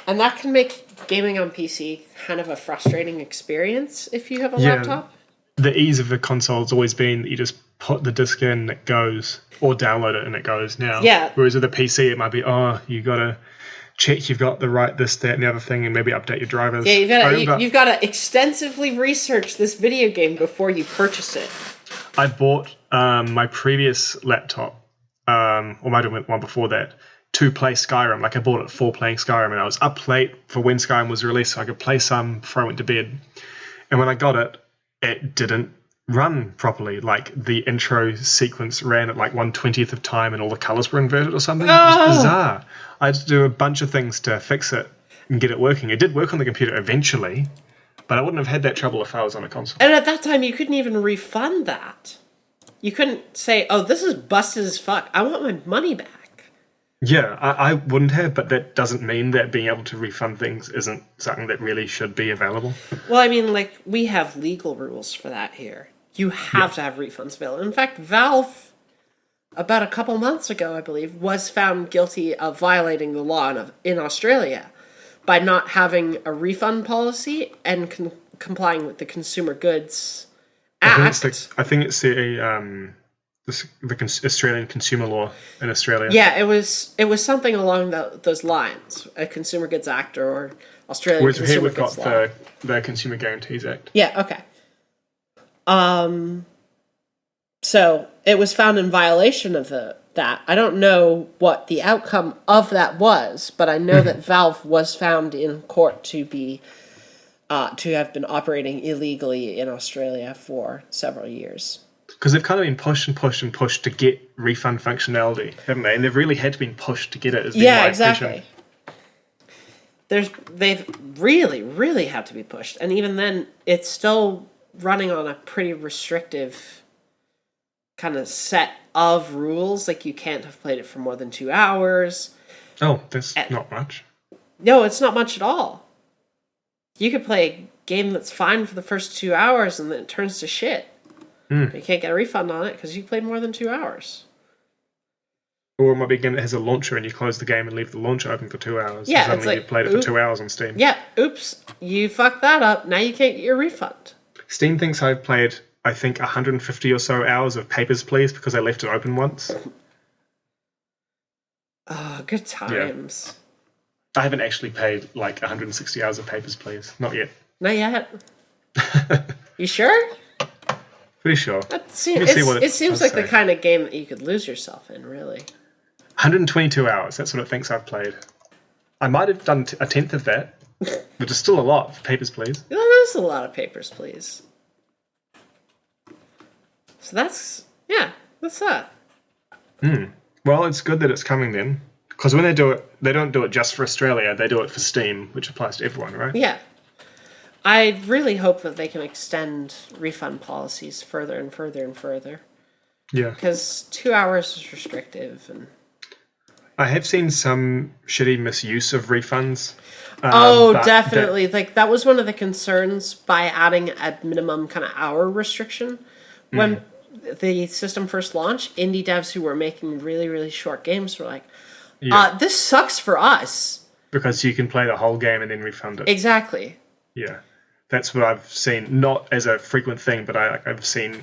And that can make gaming on PC kind of a frustrating experience if you have a laptop. The ease of the console has always been that you just put the disc in and it goes, or download it and it goes now. Yeah. Whereas with the PC, it might be, you got to check you've got the right this, that, and the other thing, and maybe update your drivers. Yeah, you've got to extensively research this video game before you purchase it. I bought my previous laptop, or might have been one before that, to play Skyrim. Like, I bought it for playing Skyrim, and I was up late for when Skyrim was released, so I could play some before I went to bed. And when I got it, it didn't run properly. Like, the intro sequence ran at like 1/20th of time, and all the colors were inverted or something. It was bizarre. I had to do a bunch of things to fix it and get it working. It did work on the computer eventually, but I wouldn't have had that trouble if I was on a console. And at that time, you couldn't even refund that. You couldn't say, this is busted as fuck. I want my money back. Yeah, I wouldn't have, but that doesn't mean that being able to refund things isn't something that really should be available. Well, I mean, like, we have legal rules for that here. You have to have refunds available. In fact, Valve, about a couple months ago, I believe, was found guilty of violating the law in Australia by not having a refund policy and complying with the Consumer Goods Act. I think it's the Australian consumer law in Australia. Yeah, it was something along those lines, a Consumer Goods Act or Australian Whereas Consumer here we've Goods got law. the Consumer Guarantees Act. Yeah, okay. So it was found in violation of that. I don't know what the outcome of that was, but I know that Valve was found in court to have been operating illegally in Australia for several years. Because they've kind of been pushed and pushed and pushed to get refund functionality, haven't they? And they've really had to be pushed to get it. Yeah, exactly. They've really, really had to be pushed. And even then, it's still running on a pretty restrictive kind of set of rules. Like, you can't have played it for more than 2 hours. Oh, that's not much. No, it's not much at all. You could play a game that's fine for the first 2 hours and then it turns to shit. But you can't get a refund on it because you played more than 2 hours. Or it might be a game that has a launcher and you close the game and leave the launcher open for 2 hours. Yeah, and it's suddenly like, you've played it for 2 hours on Steam. Yeah, oops, you fucked that up. Now you can't get your refund. Steam thinks I've played, I think, 150 or so hours of Papers, Please because I left it open once. Oh, good times. I haven't actually paid like 160 hours of Papers, Please. Not yet. Not yet. You sure? Pretty sure. It seems like the kind of game that you could lose yourself in, really. 122 hours, that's what it thinks I've played. I might have done a tenth of that, which is still a lot for Papers, Please. That is a lot of Papers, Please. So that's that. Well, it's good that it's coming then. Because when they do it, they don't do it just for Australia, they do it for Steam, which applies to everyone, right? Yeah. I really hope that they can extend refund policies further and further and further. Yeah. Because 2 hours is restrictive. And I have seen some shitty misuse of refunds. Definitely. That was one of the concerns by adding a minimum kind of hour restriction. When the system first launched, indie devs who were making really, really short games were like, this sucks for us. Because you can play the whole game and then refund it. Exactly. Yeah. That's what I've seen, not as a frequent thing, but I've seen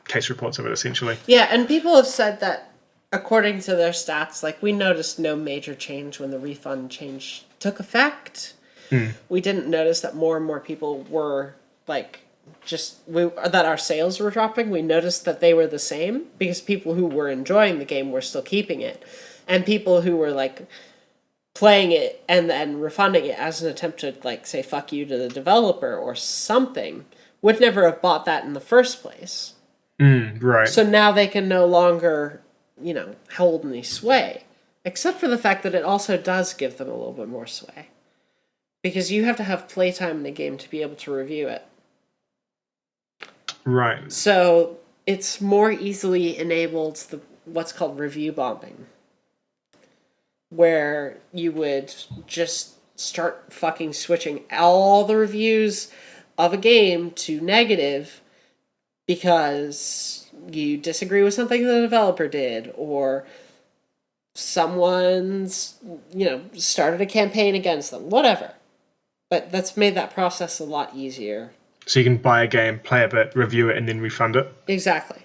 case reports of it, essentially. Yeah, and people have said that, according to their stats, we noticed no major change when the refund change took effect. We didn't notice that more and more people were, that our sales were dropping. We noticed that they were the same, because people who were enjoying the game were still keeping it. And people who were, playing it and then refunding it as an attempt to say fuck you to the developer or something would never have bought that in the first place. Right. So now they can no longer, hold any sway, except for the fact that it also does give them a little bit more sway, because you have to have playtime in the game to be able to review it. Right. So it's more easily enabled what's called review bombing, where you would just start fucking switching all the reviews of a game to negative because you disagree with something the developer did, or someone's, started a campaign against them, whatever. But that's made that process a lot easier. So you can buy a game, play a bit, review it, and then refund it? Exactly.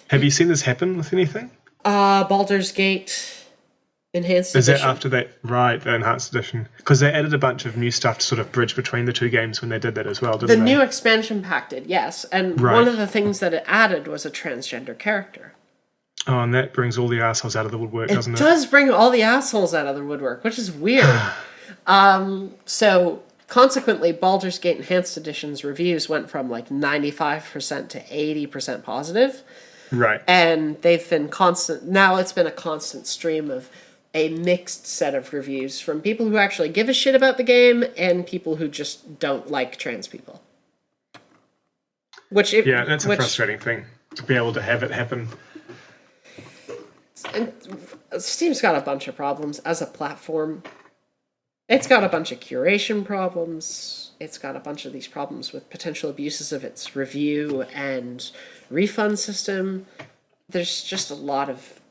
Have you seen this happen with anything? Baldur's Gate Enhanced Edition. Is that after that? Right, the Enhanced Edition. Because they added a bunch of new stuff to sort of bridge between the two games when they did that as well, didn't they? The new expansion pack did, yes. And one of the things that it added was a transgender character. Oh, and that brings all the assholes out of the woodwork, doesn't it? It does bring all the assholes out of the woodwork, which is weird. So, consequently, Baldur's Gate Enhanced Edition's reviews went from 95% to 80% positive. Right. And they've been constant. Now it's been a constant stream of a mixed set of reviews from people who actually give a shit about the game and people who just don't like trans people. That's a frustrating thing to be able to have it happen. And Steam's got a bunch of problems as a platform. It's got a bunch of curation problems. It's got a bunch of these problems with potential abuses of its review and refund system. There's just a lot of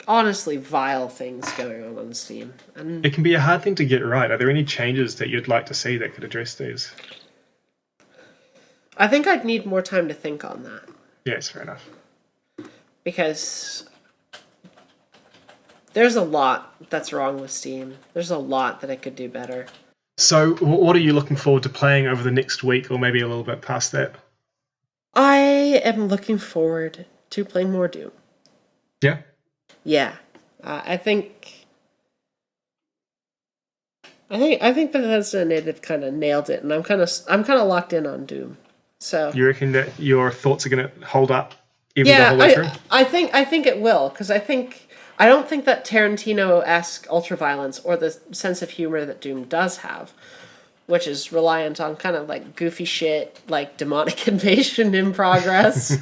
honestly vile things going on Steam. And it can be a hard thing to get right. Are there any changes that you'd like to see that could address these? I think I'd need more time to think on that. Yes, fair enough. Because there's a lot that's wrong with Steam. There's a lot that it could do better. So what are you looking forward to playing over the next week, or maybe a little bit past that? I am looking forward to playing more Doom. Yeah? Yeah, I think Bethesda Native kind of nailed it, and I'm kind of locked in on Doom. So you reckon that your thoughts are going to hold up even the whole way through? I think it will, because I don't think that Tarantino-esque ultraviolence or the sense of humor that Doom does have, which is reliant on kind of goofy shit like demonic invasion in progress,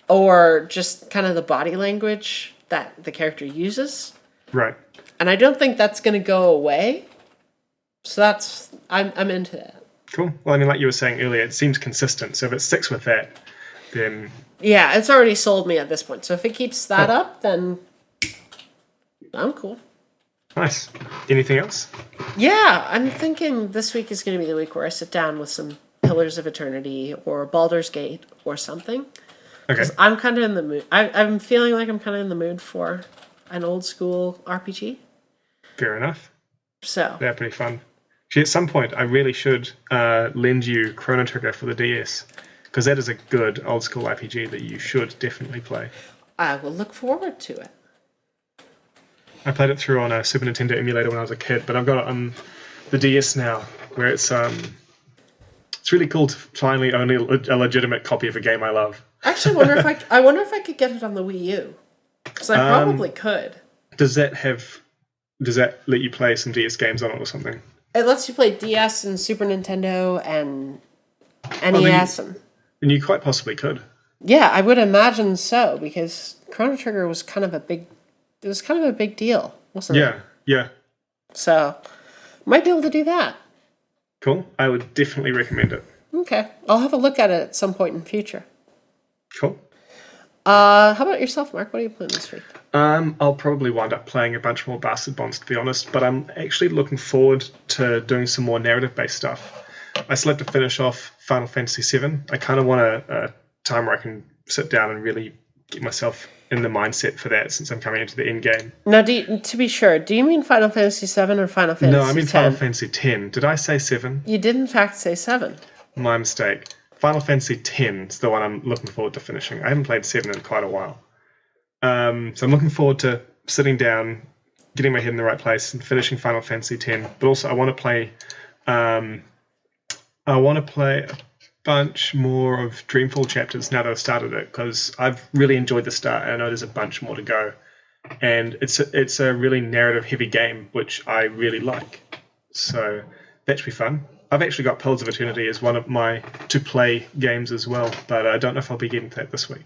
or just kind of the body language that the character uses. Right. And I don't think that's going to go away. So I'm into that. Cool. Well, I mean, like you were saying earlier, it seems consistent. So if it sticks with that, then... Yeah, it's already sold me at this point. So if it keeps that up, then I'm cool. Nice. Anything else? Yeah, I'm thinking this week is going to be the week where I sit down with some Pillars of Eternity or Baldur's Gate or something. Okay. Because I'm kind of in the mood. I'm feeling like I'm kind of in the mood for an old school RPG. Fair enough. So They're pretty fun. Actually, at some point, I really should lend you Chrono Trigger for the DS, because that is a good old school RPG that you should definitely play. I will look forward to it. I played it through on a Super Nintendo emulator when I was a kid, but I've got it on the DS now, where it's really cool to finally own a legitimate copy of a game I love. Actually, I wonder if I could get it on the Wii U, because I probably could. Does that let you play some DS games on it or something? It lets you play DS and Super Nintendo and NES and you quite possibly could. Yeah, I would imagine so, because Chrono Trigger was kind of a big deal, wasn't it? Yeah. So, might be able to do that. Cool. I would definitely recommend it. Okay. I'll have a look at it at some point in the future. Cool. How about yourself, Mark? What are you playing this week? I'll probably wind up playing a bunch more Bastard Bonds, to be honest, but I'm actually looking forward to doing some more narrative-based stuff. I still have to finish off Final Fantasy VII. I kind of want a time where I can sit down and really get myself in the mindset for that, since I'm coming into the end game. Now, to be sure, do you mean Final Fantasy VII or Final Fantasy No, I mean 10? Final Fantasy X. Did I say 7? You did, in fact, say 7. My mistake. Final Fantasy X is the one I'm looking forward to finishing. I haven't played 7 in quite a while. So I'm looking forward to sitting down, getting my head in the right place, and finishing Final Fantasy X. But also, I want to play a bunch more of Dreamfall chapters now that I've started it, because I've really enjoyed the start, and I know there's a bunch more to go. And it's a really narrative-heavy game, which I really like. So that should be fun. I've actually got Pillars of Eternity as one of my to-play games as well, but I don't know if I'll be getting to that this week.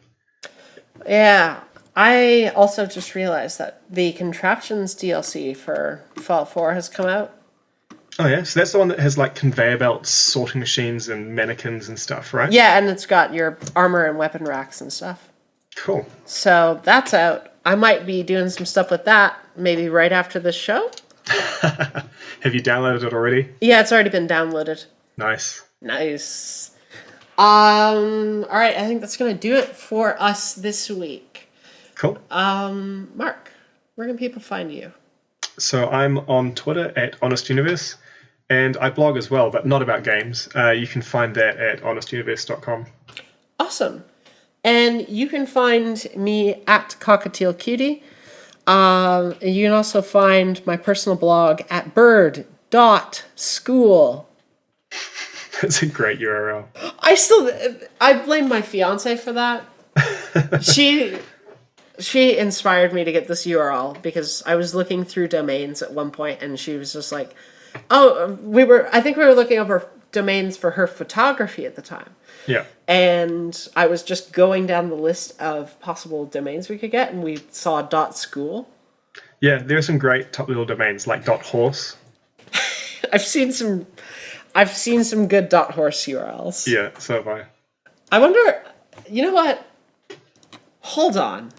Yeah, I also just realized that the Contraptions DLC for Fallout 4 has come out. Oh yeah, so that's the one that has like conveyor belts, sorting machines, and mannequins and stuff, right? Yeah, and it's got your armor and weapon racks and stuff. Cool. So that's out. I might be doing some stuff with that maybe right after this show. Have you downloaded it already? Yeah, it's already been downloaded. Nice. All right, I think that's going to do it for us this week. Cool. Mark, where can people find you? So I'm on Twitter at Honest Universe, and I blog as well, but not about games. You can find that at honestuniverse.com. Awesome. And you can find me at Cockatiel Cutie. You can also find my personal blog at bird.school. That's a great URL. I blame my fiance for that. She inspired me to get this URL because I was looking through domains at one point, and she was just like, I think we were looking over domains for her photography at the time. Yeah. And I was just going down the list of possible domains we could get, and we saw .school. Yeah, there are some great top little domains like .horse. I've seen some good .horse URLs. Yeah, so have I. I wonder, you know what? Hold on.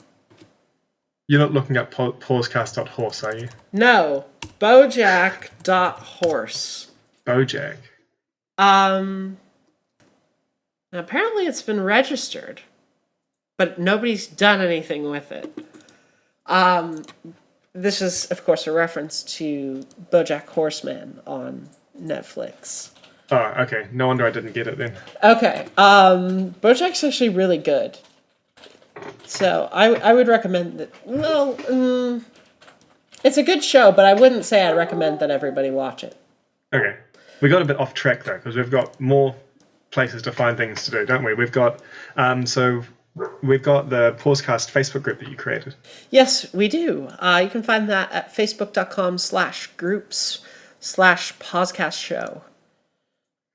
You're not looking at PauseCast.horse, are you? No, Bojack.horse. Bojack. Apparently it's been registered, but nobody's done anything with it. This is, of course, a reference to BoJack Horseman on Netflix. Oh, okay. No wonder I didn't get it then. Okay. BoJack's actually really good. So I would recommend that. Well, it's a good show, but I wouldn't say I'd recommend that everybody watch it. Okay. We got a bit off track though, because we've got more places to find things to do, don't we? We've got we've got the PauseCast Facebook group that you created. Yes, we do. You can find that at facebook.com/groups/PauseCast show.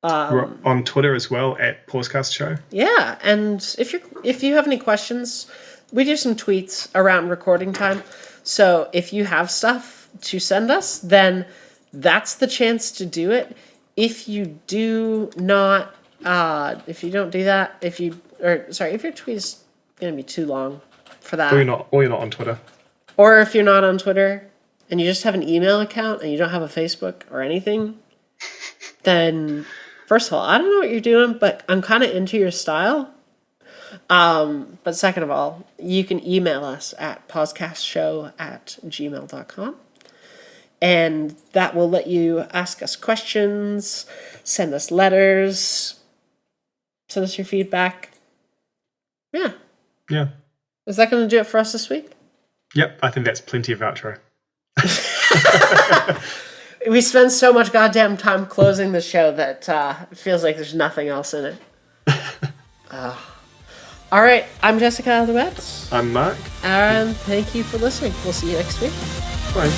We're on Twitter as well at PauseCast Show. Yeah, and if you have any questions, we do some tweets around recording time. So if you have stuff to send us, then that's the chance to do it. If you do not, if you don't do that, if your tweet is going to be too long for that. Or you're not on Twitter. Or if you're not on Twitter and you just have an email account and you don't have a Facebook or anything, then first of all, I don't know what you're doing, but I'm kind of into your style. But second of all, you can email us at pausecastshow@gmail.com. And that will let you ask us questions, send us letters, send us your feedback. Yeah. Yeah. Is that going to do it for us this week? Yep, I think that's plenty of outro. We spend so much goddamn time closing the show that it feels like there's nothing else in it. All right, I'm Jessica Alouette. I'm Mark. And thank you for listening. We'll see you next week. Bye.